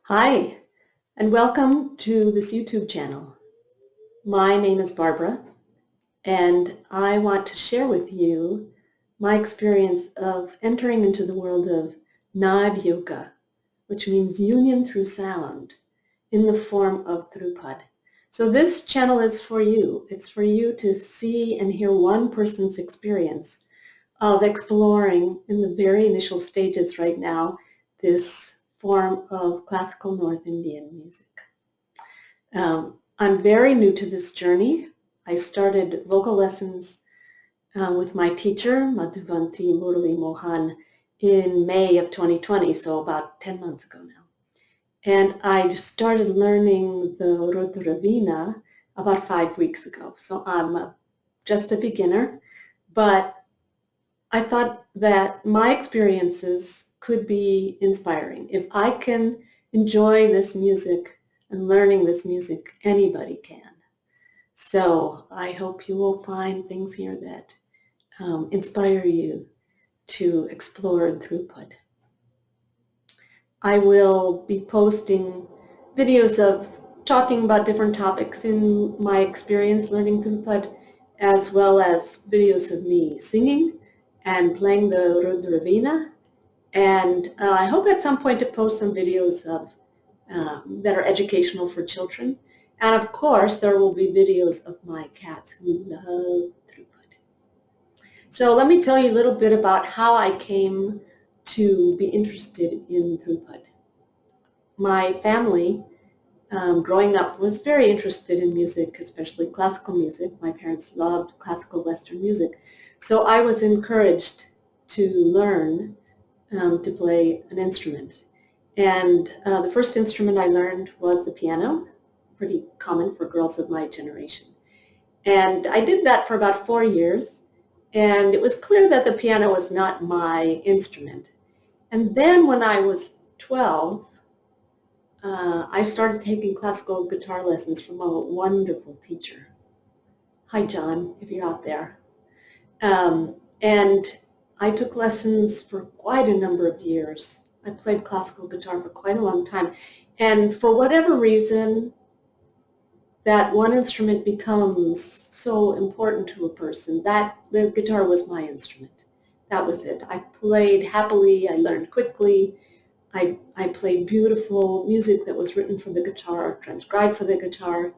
Hi, and welcome to this YouTube channel. My name is Barbara, and I want to share with you my experience of entering into the world of Nad Yoga, which means union through sound, in the form of Dhrupad. So this channel is for you. It's for you to see and hear one person's experience of exploring in the very initial stages right now this form of classical North Indian music. I'm very new to this journey. I started vocal lessons with my teacher, Madhuvanti Murali Mohan, in May of 2020, so about 10 months ago now. And I started learning the Rudravina about 5 weeks ago. So I'm just a beginner, but I thought that my experiences could be inspiring. If I can enjoy this music and learning this music, anybody can. So I hope you will find things here that inspire you to explore Dhrupad. I will be posting videos of talking about different topics in my experience learning Dhrupad, as well as videos of me singing and playing the Rudravina. And I hope at some point to post some videos of that are educational for children. And of course, there will be videos of my cats who love Dhrupad. So let me tell you a little bit about how I came to be interested in Dhrupad. My family, growing up, was very interested in music, especially classical music. My parents loved classical Western music. So I was encouraged to learn to play an instrument. And the first instrument I learned was the piano, pretty common for girls of my generation. And I did that for about 4 years, and it was clear that the piano was not my instrument. And then when I was 12, I started taking classical guitar lessons from a wonderful teacher. Hi, John, if you're out there. And I took lessons for quite a number of years. I played classical guitar for quite a long time. And for whatever reason, that one instrument becomes so important to a person, that the guitar was my instrument. That was it. I played happily. I learned quickly. I played beautiful music that was written for the guitar, transcribed for the guitar.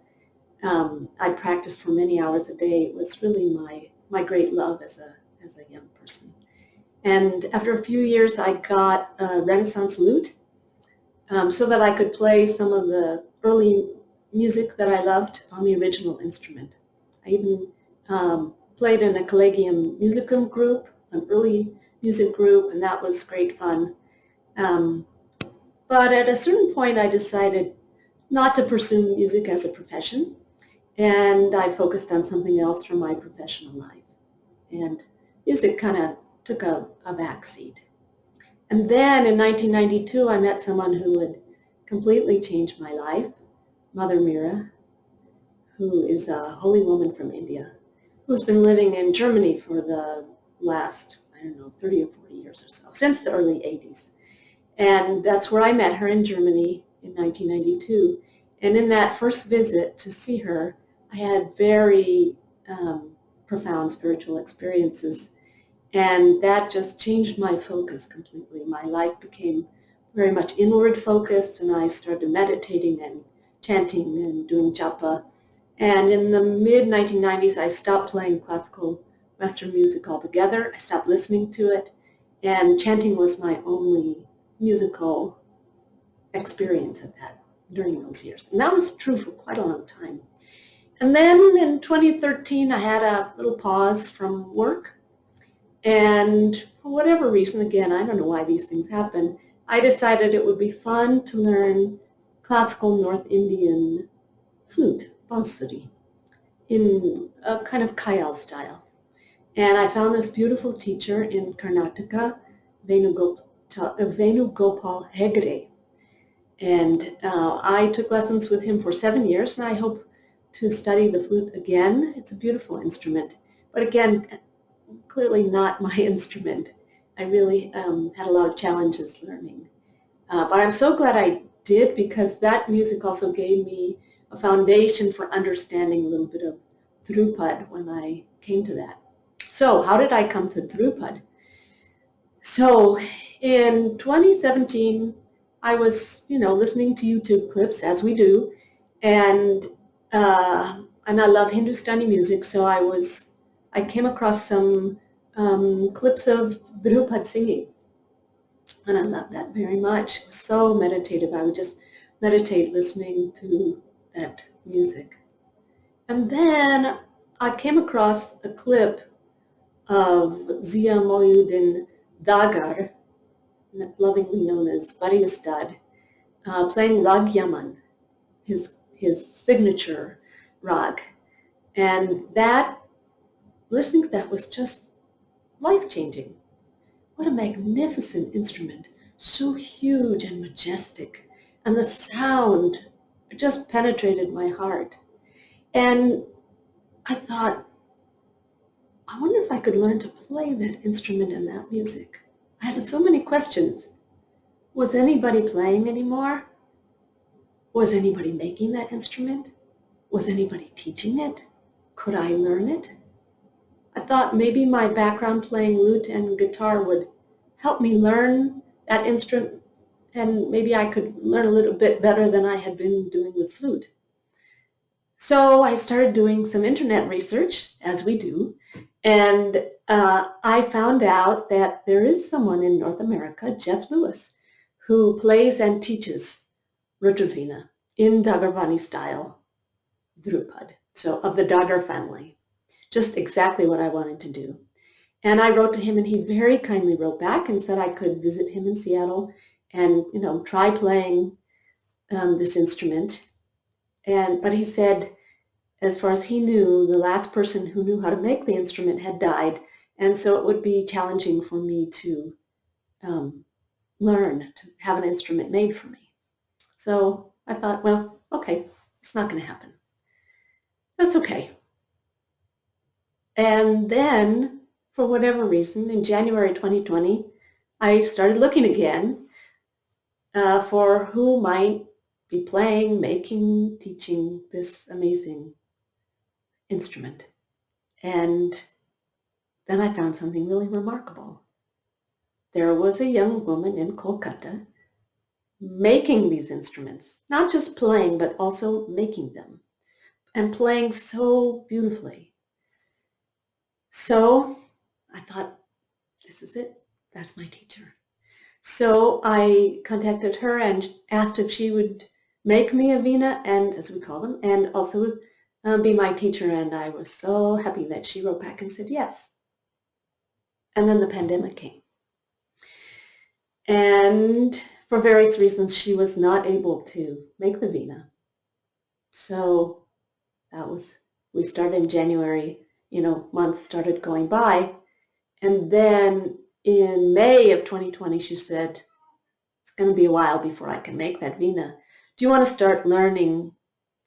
I practiced for many hours a day. It was really my great love as a young person. And after a few years, I got a Renaissance lute so that I could play some of the early music that I loved on the original instrument. I even played in a Collegium Musicum group, an early music group, and that was great fun. But at a certain point, I decided not to pursue music as a profession, and I focused on something else for my professional life. And music kind of took a back seat. And then in 1992, I met someone who would completely change my life, Mother Meera, who is a holy woman from India, who's been living in Germany for the last, 30 or 40 years or so, since the early 80s. And that's where I met her in Germany in 1992. And in that first visit to see her, I had very profound spiritual experiences. And that just changed my focus completely. My life became very much inward focused, and I started meditating and chanting and doing japa. And in the mid-1990s, I stopped playing classical Western music altogether. I stopped listening to it, and chanting was my only musical experience during those years. And that was true for quite a long time. And then in 2013, I had a little pause from work. And for whatever reason, again, I don't know why these things happen, I decided it would be fun to learn classical North Indian flute, bansuri, in a kind of Kayal style. And I found this beautiful teacher in Karnataka, Venugopal Hegde. And I took lessons with him for 7 years, and I hope to study the flute again. It's a beautiful instrument. But again, clearly not my instrument. I really had a lot of challenges learning. But I'm so glad I did, because that music also gave me a foundation for understanding a little bit of Dhrupad when I came to that. So how did I come to Dhrupad? So in 2017, I was, listening to YouTube clips, as we do, and I love Hindustani music, so I came across some clips of Dhrupad singing, and I love that very much. It was so meditative. I would just meditate listening to that music. And then I came across a clip of Zia Mohyuddin Dagar, lovingly known as Bari Ustad, playing Rag Yaman, his signature rag. And listening to that was just life-changing. What a magnificent instrument, so huge and majestic. And the sound just penetrated my heart. And I thought, I wonder if I could learn to play that instrument and that music. I had so many questions. Was anybody playing anymore? Was anybody making that instrument? Was anybody teaching it? Could I learn it? I thought maybe my background playing lute and guitar would help me learn that instrument, and maybe I could learn a little bit better than I had been doing with flute. So I started doing some internet research, as we do, and I found out that there is someone in North America, Jeff Lewis, who plays and teaches Rudravina in Dagarvani style Dhrupad, so of the Dagar family. Just exactly what I wanted to do. And I wrote to him, and he very kindly wrote back and said I could visit him in Seattle and, try playing this instrument. But he said, as far as he knew, the last person who knew how to make the instrument had died, and so it would be challenging for me to learn to have an instrument made for me. So I thought, well, okay, it's not going to happen. That's okay. And then, for whatever reason, in January 2020, I started looking again for who might be playing, making, teaching this amazing instrument. And then I found something really remarkable. There was a young woman in Kolkata making these instruments, not just playing, but also making them, and playing so beautifully. So I thought, this is it. That's my teacher. So I contacted her and asked if she would make me a veena, and as we call them, and also be my teacher. And I was so happy that she wrote back and said yes. And then the pandemic came. And for various reasons, she was not able to make the veena. So we started in January, months started going by. And then in May of 2020, she said, it's going to be a while before I can make that veena. Do you want to start learning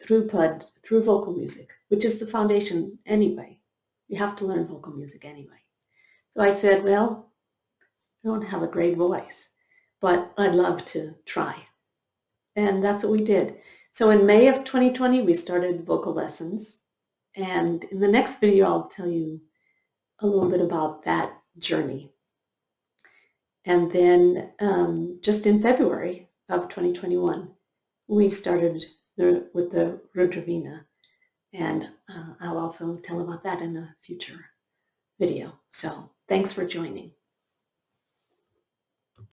Dhrupad through vocal music, which is the foundation anyway? You have to learn vocal music anyway. So I said, well, I don't have a great voice, but I'd love to try. And that's what we did. So in May of 2020, we started vocal lessons. And in the next video, I'll tell you a little bit about that journey. And then just in February of 2021, we started with the Rudravina. And I'll also tell about that in a future video. So thanks for joining.